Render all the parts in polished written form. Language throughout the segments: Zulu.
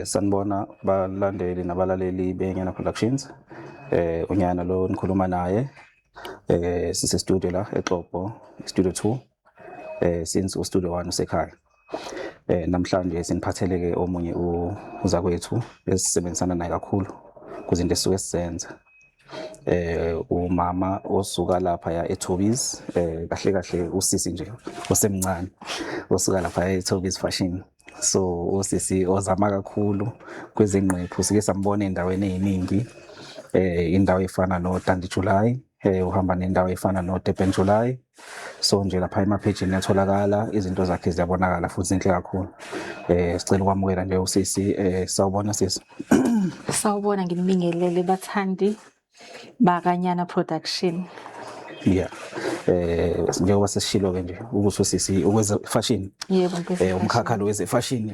Sanibona balandeli nabalaleli beNyana Productions. Unyana lo nikhuluma naye. Sise studio la eXhobo, Studio 2. Since uStudio 1 usekhaya. Namhlanje siniphatheleke omunye uzakwethu esisebenzisana naye kakhulu kuzinto esisuke sisenza. Umama osuka lapha ya eThobi's, kahle kahle usisi nje osemncane osuka lapha eThobi's Fashion. So usisi ozama kakhulu kwezingqephu, sike sambona endaweni eziningi, indawo efana noDandi July, uhamba nendawo efana noDurban July. So nje lapha emaphejini yatholakala izinto zakhe ziyabonakala futhi zinhle kakhulu. Sicela ukwamukela nje usisi. Sawubona sisi. Sawubona, nginibingelele bathandi baKanyana Production. Yeah. Njengoba sesishilo-ke nje ukuthi usisi ukweze fashion. Yebo, Umkhakha lo weze fashion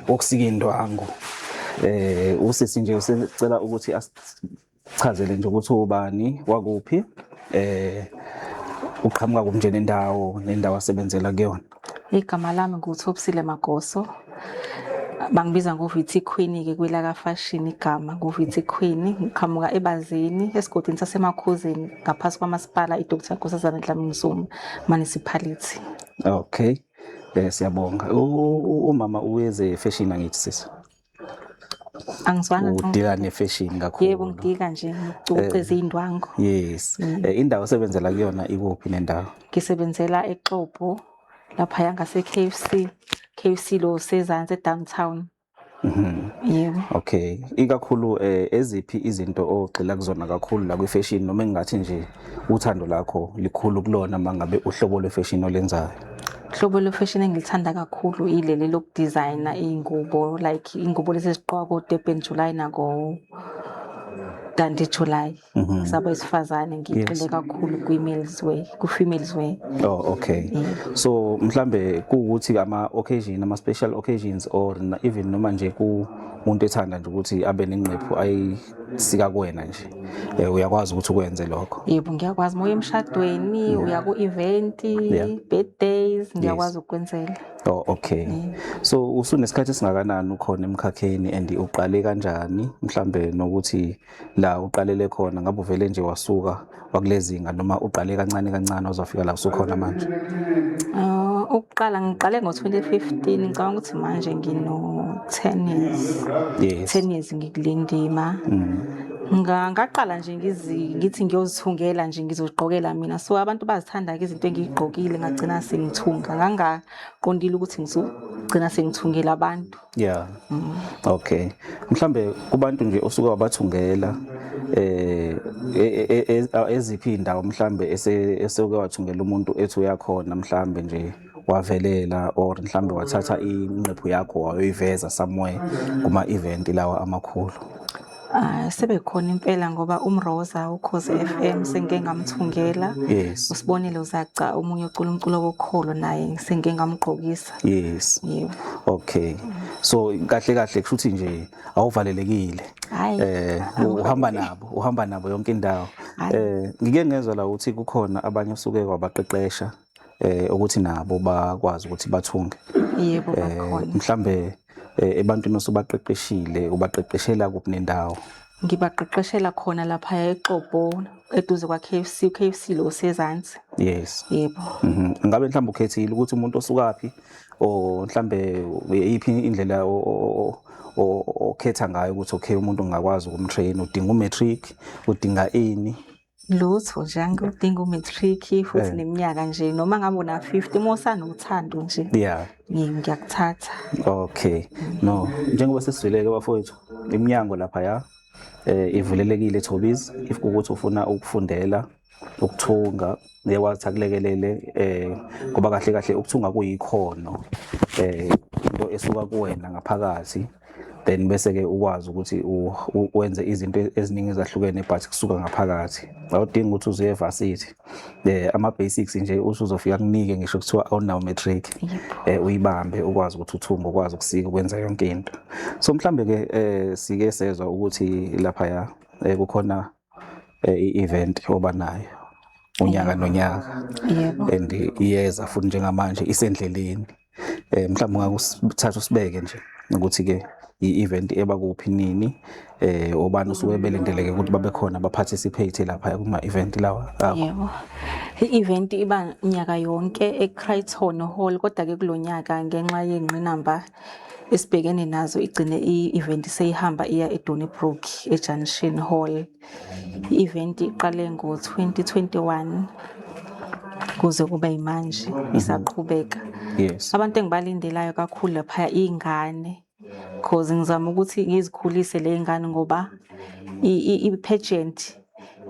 okusika indwangu. Usisi nje usicela ukuthi asichazele nje ukuthi ubani wakuphi, uqhamuka kuphi nje nendawo asebenzela kuyona. Igama lami nguThobisile Magoso. Bangibiza ngoVithi Queen ke kwelaka fashion igama ngoVithi Queen. Ngiqhamuka eBazini esigodini saseMakhosini ngaphasi kwamasipala iDr. Nkosazana Dlamini Zuma municipality. Okay. Siyabonga. Umama uweze fashion angithi sisi. Angizwanga udila ne-fashion kakhulu. Yebo, ngidika nje ngicoceza indwangu. Yes. Indawo osebenzela kuyona ikuphi nendawo? Ngisebenzela eXhobo lapha yangase KFC lo sezansi eDowntown. Yebo. Okay. Ikakhulu eziphi izinto ogxila kuzona kakhulu la kwi-fashion, noma engathi nje uthando lakho likhulu kulona mangabe uhlobo lwe-fashion olenzayo? Uhlobo lwe-fashion engilithanda kakhulu ileli lokudesigna iy'ngubo, like iy'ngubo lezi eziqokwa ko-Durban July nako Dandi July. Sabo esifazane ngigxile kakhulu ku-females wear. Oh, okay. So mhlambe kuukuthi ama-special occasions or even noma nje kumuntu ethanda nje ukuthi abe nenqephu ayisika kuwena nje, uyakwazi ukuthi ukwenze lokho? Yebo, ngiyakwazi. Moya emshadweni, uya ku-event, birthdays, ngiyakwazi ukukwenzela. Oh, okay. So usunesikhathi esingakanani ukhona emkhakheni and uqale kanjani mhlambe nokuthi la uqalele khona ngabe uvele nje wasuka wakulezinga noma uqale kancane kancane uzofika la usukhona manje? Ukuqala ngiqale ngo-2015, ngicabanga ukuthi manje ngino-10 years. Yes. 10 years ngikule ndima. Ngaqala nje ngithi ngiyozithungela nje ngizogqokela mina. So abantu bazithanda-ke izinto engiyigqokile ngagcina sengithunga. Ngangaqondile ukuthi ngizogcina sengithungela abantu. Yeah. Okay. Mhlambe kubantu nje osuke wabathungela eziphi indawo mhlambe eseke wathungela umuntu ethi uyakhona mhlambe nje wavelela or mhlambe wathatha inqephu yakho wayoyiveza somewhere kuma-event lawa amakhulu? Sebekhona impela ngoba uMroza uKhozi FM sengike ngamthungela. Yes. Usibonile uZaca omunye ocula umculo wokholo naye sengike ngamgqokisa. Yes. Yebo. Okay. So kahle kahle kushuthi nje awuvalelekile. Uhamba nabo yonke indawo. Ngike ngezwe la ukuthi kukhona abanye osuke wabaqeqesha ukuthi nabo bakwazi ukuthi bathunge. Yebo, bakhona. Mhlambe ebantwini osubaqeqeshile ubaqeqeshela kuphi nendawo? Ngibaqeqeshela khona lapha eXhobo eduze kwa KFC lo sezansi. Yes. Yebo. Ngabe mhlambe ukhethile ukuthi umuntu osukaphi or mhlambe yiphi indlela okhetha ngayo ukuthi okay umuntu ngakwazi ukumtrain, udinga umatric, udinga ini? Lutho nje angudinga umatric futhi neminyaka nje noma ngabe una 50 mosanothando nje. Yeah. Ngiyakuthatha. Okay. No, njengoba sesizweleke bafowethu, iminyango lapha ya ivulelekile eThobi's if ukuthi ufuna ukufundela ukuthunga uyakwazi akulekelele ngoba kahle kahle ukuthunga kuyikhono into esuka kuwena ngaphakathi, then bese ke ukwazi ukuthi wenze izinto eziningi ezahlukene but kusuka ngaphakathi. Awudingi ukuthi uze evarsity. Ama basics nje usuzofika kunike ngisho kuthiwa awunawo matric. Uyibambe ukwazi ukuthi uthunge, ukwazi ukusika, ukwenza yonke into. So mhlambe ke sike sezwa ukuthi lapha ya kukhona i-event obanayo unyaka nonyaka. Yebo. And iyeza futhi njengamanje isendleleni. Mhlawumbe ungakusithatha usibeke nje ukuthi ke i-event eba kuphi nini obani usuke belindeleke ukuthi babe khona ba-participate lapha kuma-event lawa akho. Yebo. I-event iba nyaka yonke e-Crichton Hall, kodwa-ke kulonyaka ngenxa yengqinamba esibhekene nazo igcine i-event seyihamba iya eDonnybrook eJunction Hall. I-event iqale ngo-2021 kuze kube yimanje isaqhubeka. Yes. Abantu engibalindelayo kakhulu lapha iy'ngane, cause ngizama ukuthi ngizikhulise le y'ngane ngoba i-pageant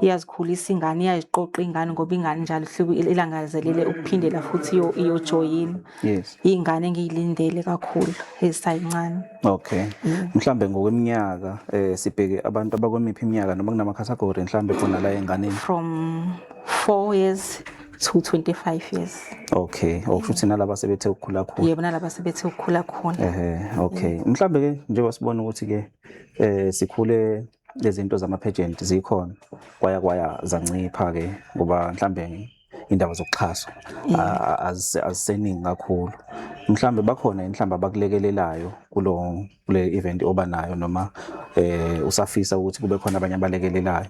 iyazikhulisa ingane, iyaziqoqa ingane ngoba ingane njalo hluke ilangazelele ukuphindela futhi iyojoyina. Yes. Iy'ngane engiy'lindele kakhulu ezisayincane. Okay. Mhlambe ngokweminyaka sibheke abantu abakwemiphi iminyaka noma kunama category mhlambe khona la enganeni. From 4 years to 25 years. Okay. Okushuthi nalaba sebethe ukukhula khona. Yebo, nalaba sebethe ukukhula khona. Okay. Mhlambe ke njengoba sibona ukuthi ke sikhule lezinto zama-pageant zikhona kwaya zancipha ke ngoba mhlambe indaba zokuxhaswa aziseningi kakhulu. Mhlambe bakhona mhlambe abakulekelelayo kule event oba nayo noma usafisa ukuthi kube khona abanye abalekelelayo.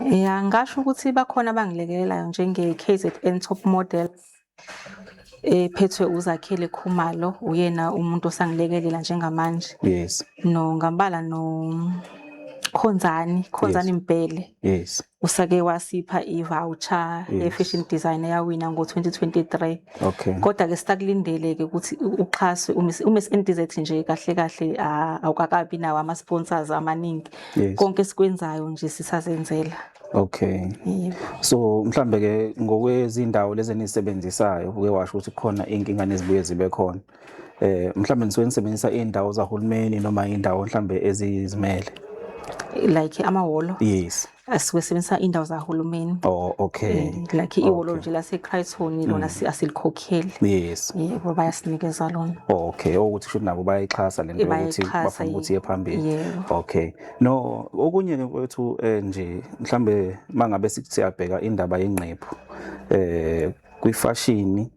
Yeah, ngasho ukuthi bakhona abangilekelelayo njenge-KZN Top Model phethwe uZakhele Khumalo, uyena umuntu osangilekelela njengamanje. Yes. No ngambala no Khonzani Mbele. Yes. Usake wasipha i-voucher ye-fashion design eyawina ngo-2023. Okay. Kodwa ke sitakulindele-ke ukuthi uxhaswe uMiss NTZ nje kahle awukakabi nawo ama-sponsors amaningi. Konke esikwenzayo nje sisazenzela. Okay. Yebo. So mhlambe ke ngokwezindawo lezi enisebenzisayo uke washo ukuthi khona inkinga nezibuye zibe khona. Mhlambe nisuke nisebenzisa indawo zahulumeni noma indawo mhlambe ezizimele. Like amahholo. Yes. Asibesebenzisa indawo zahulumeni. Oh, okay. Like ihholo nje lase-Crichton lona asilikhokheli. Yes. Yebo, bayasinikeza lona. Okay, ukuthi shuthi nabo bayayixhasa lento ukuthi bafuna ukuthi iye phambili. Okay. No, okunye ke mfowethu nje mhlambe mangabe siyabheka indaba yenqephu kwifashini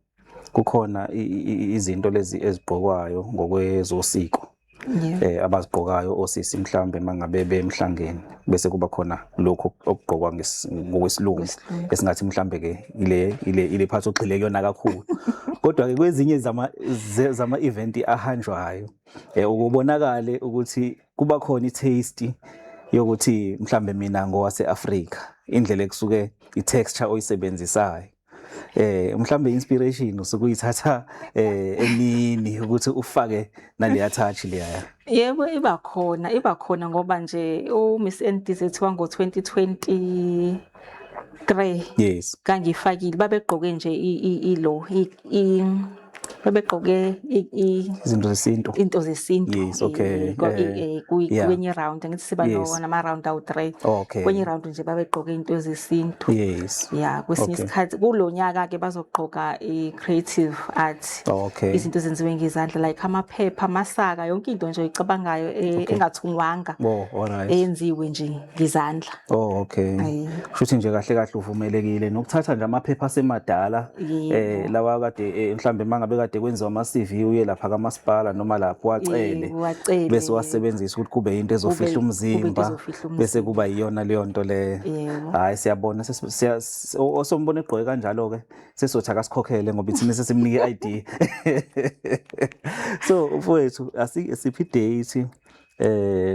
kukhona izinto lezi ezigqokwayo ngokwezosiko. Abazigqokayo osisi mhlambe mangabe bemhlangene bese kuba khona lokho okugqokwa ngokwesilungu esingathi mhlambe ke ile part ogxile kuyona kakhulu. Kodwa ke kwezinye zama event ahanjwayo ukubonakala ukuthi kuba khona i-taste yokuthi mhlambe mina ngowase-Africa indlela ekusuke i-texture oyisebenzisayo. Mhlambe inspiration usukuyithatha emini ukuthi ufake naleya touch leya. Yebo, iba khona ngoba nje uMiss NTZ wango-2023 yes kangifakile babegqoke nje babegqoke into zesintu. Yes, okay. Kwenye round ngithi siba nama round awu-3. Okay. Kwenye round nje babegqoke into zesintu. Yes. Yeah, kwesinye isikhathi kulonyaka ke bazogqoka i-creative art. Okay. Izinto zenziwe ngezandla like amaphepha, amasaka, yonke into nje oyicabangayo engathungwanga. Oh, alright. Eyenziwe nje ngezandla. Oh, okay. Futhi nje kahle uvumelekile nokuthatha nje amaphepha asemadala lawa kade mhlambe mangabe kade kwenziwa ama-CV uye lapha kamasipala noma lapho wacele bese wasebenzisa ukuthi kube into ezofihla umzimba bese kuba iyona leyo nto le. Hayi siyabona osombona egqoke kanjalo ke sesothi akasikhokhele ngoba ithina sesimnike i-ID. So mfowethu asiphi date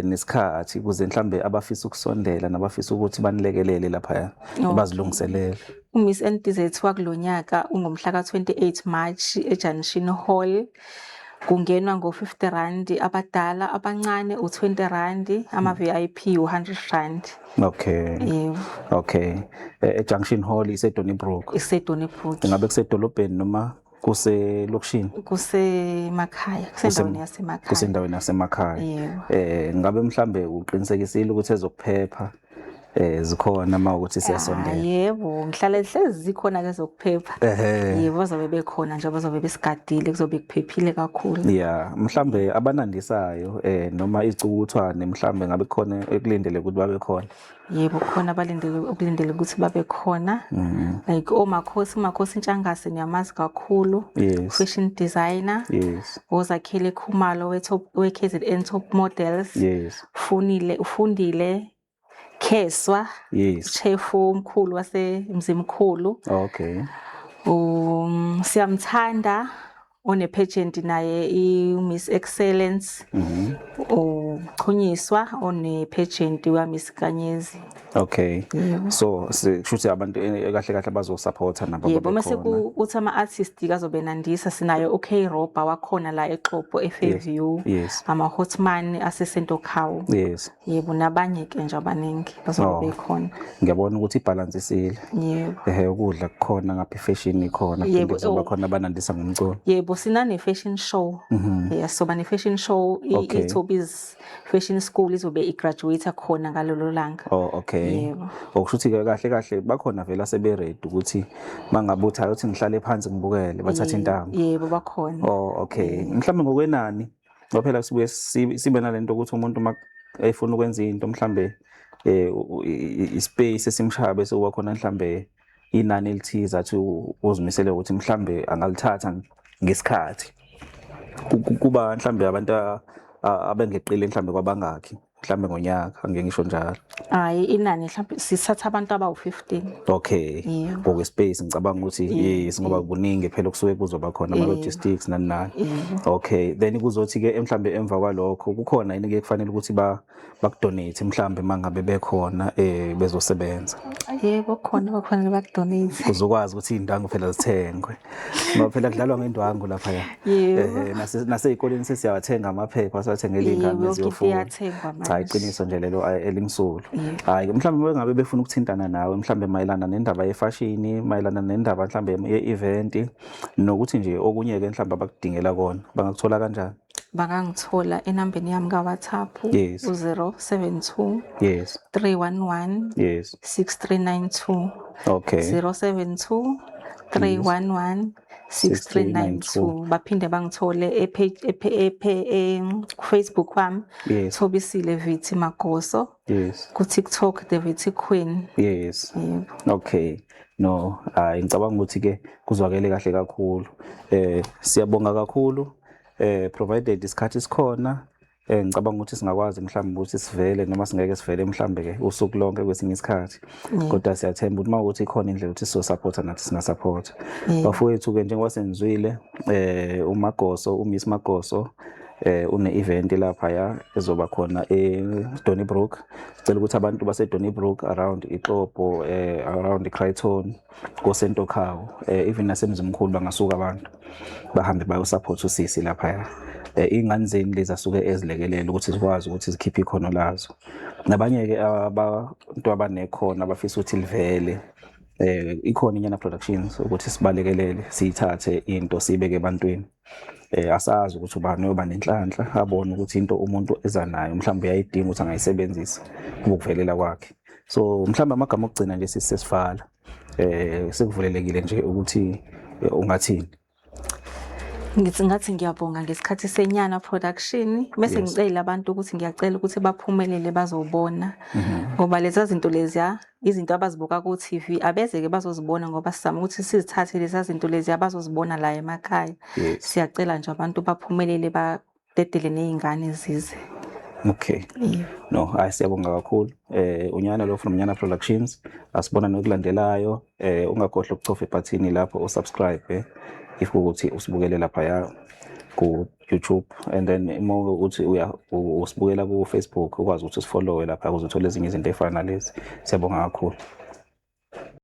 nesikhathi kuze mhlambe abafisa ukusondela nabafisa ukuthi banilekelele lapha bazilungiselele. uMiss NTZ wakulonyaka ungomhla ka-28 March eJunction Hall. Kungenwa ngo-R50 abadala, abancane u-R20, ama-VIP u-R100. Okay. Yebo. Okay. eJunction Hall iseDonnybrook. IseDonnybrook. Ngabe kusedolobheni noma kuselokishini? Kusemakhaya, kusendaweni yasemakhaya. Kusendaweni yasemakhaya. Yebo. Ngabe mhlambe uqinisekisile ukuthi ezokuphepha zikhona mawukuthi siyasondela. Yebo, ngihlala hlezi zikhona ke zokuphepha. Yebo, bazobe bekhona nje bazobe besigadile kuzobe kuphephile kakhulu. Yeah, mhlambe abanandisayo noma izicukuthwane mhlambe ngabe khona ekulindele ukuthi babe khona. Yebo, khona ukulindele ukuthi babe khona. Like uMakhosi Ntshangase niyamazi kakhulu. Yes. Fashion designer. Yes. Ozakhele Khumalo we-KZN Top Models. Yes. Ufundile Kheswa. Yes. Chef omkhulu waseMzimkhulu. Okay. Siyamthanda one-pageant naye i-Miss Excellence. Uchunyiswa one-pageant wa-Miss Kanyezi. Okay. So kushuthi abantu kahle bazosupporta nabo yebo mase kuthi ama-artist kazobe nandisa sinayo Roba wakhona la eXhopo eFairview. Yes. Ama-Hotman asesento Khawu. Yes. Yebo nabanye ke nje abaningi bazobe bekhona. Ngiyabona ukuthi ibalance isile. Yebo. Ukudla kukhona ngapha ifashion ikhona phinde kuzoba khona abanandisa ngomculo. Yebo sinane fashion show. Soba ne fashion show iThobi's Fashion School izobe igraduate khona ngalolo langa. Okay. Yebo. Okushuthi ke kahle bakhona vela sebe ready ukuthi mangabe uthatha uthi ngihlale phansi ngibukele bathatha intamo. Yebo bakhona. Okay. Mhlambe ngokwenani ngoba phela sibuye sibe nalento ukuthi umuntu efuna ukwenza into mhlambe ispace esimshaya bese kuba khona mhlambe inani elithiza athi uzimisele ukuthi mhlambe angalithatha ngesikhathi. Kuba mhlambe abantu abengeqile mhlambe kwabangakhi mhlambe ngonyaka angeke ngisho njalo. Hayi inani mhlambe sisatha abantu abawu-15. Okay. Ngokwespace ngicabanga ukuthi yes ngoba kuningi phela kusuke kuzoba khona ama logistics nani. Okay, then kuzothi ke mhlambe emva kwalokho kukhona yini ke kufanele ukuthi bakudonate mhlambe mangabe bekhona bezosebenza. Yebo khona bakufanele bakudonate. Kuzokwazi ukuthi indangu phela zithengwe. Ngoba phela kudlalwa ngendwangu lapha ya. Nasey'koleni sesiyawathenga amaphepha sathengela ingane eziyofunda. Cha iqiniso nje lelo elimsulu. Hayi mhlambe bengabe befuna ukuthintana nawe mhlambe mayelana nendaba yefashion, mayelana nendaba mhlambe ye-event nokuthi nje okunye ke mhlambe abakudingela kona bangakuthola kanjani? Bangangithola enambeni yami kaWhatsApp u-072 311 6392. Okay. 072 311 6392. Baphinde bangithole Facebook wami Thobisile Vithi Magoso. Ku TikTok The Vithi Queen. Okay. No, ngicabanga ukuthi ke kuzwakele kahle kakhulu. Siyabonga kakhulu. Provided isikhathi sikhona ngicabanga ukuthi singakwazi mhlawumbe ukuthi sivele noma singeke sivele mhlawumbe ke usuku lonke kwesinye isikhathi kodwa siyathemba ukuthi mawukuthi ikhona indlela ukuthi sizosupporta nathi singasupporta bafowethu ke njengoba senizwile uMiss Magoso une-event lapha ya ezoba khona eDonnybrook. Sicela ukuthi abantu baseDonnybrook around iXhopo around iCrichton koSento Khawu even nasemzimkhulu bangasuka abantu bahambe bayosupport usisi lapha ya. Ingane zeni lezi asuke ezilekelela ukuthi sikwazi ukuthi zikhiphe ikhono lazo. Nabanye ke abantu abanekhono abafisa ukuthi livele ikhona inyana productions ukuthi sibalekelele siyithathe into sibeke ebantwini. Asazi ukuthi ubani oyoba nenhlanhla abone ukuthi into umuntu eza nayo mhlawumbe uyayidinga ukuthi angayisebenzisa ukuvelela kwakhe. So mhlawumbe amagama okugcina nje sisesivala sekuvulelekile nje ukuthi ungathini. Ngathi ngiyabonga ngesikhathi senyana production bese ngicela abantu ukuthi ngiyacela ukuthi baphumelele bazobona ngoba lezi zinto leziya izinto abazibuka ku TV abezeke bazozibona ngoba sizama ukuthi sizithathe lezi zinto leziya bazozibona la emakhaya. Siyacela nje abantu baphumelele badedele nezingane zize. Okay. No, siyabonga kakhulu. Unyana lo from Nyana Productions. Asibona nokulandelayo. Ungakhohlwa ukucofa ibhathini lapho usubscribe if ukuthi usibukele lapha ya ku YouTube and then uma ukuthi usibukela ku Facebook ukwazi ukuthi usifollowe lapha ukuze uthole ezinye izinto efana nalezi. Siyabonga kakhulu.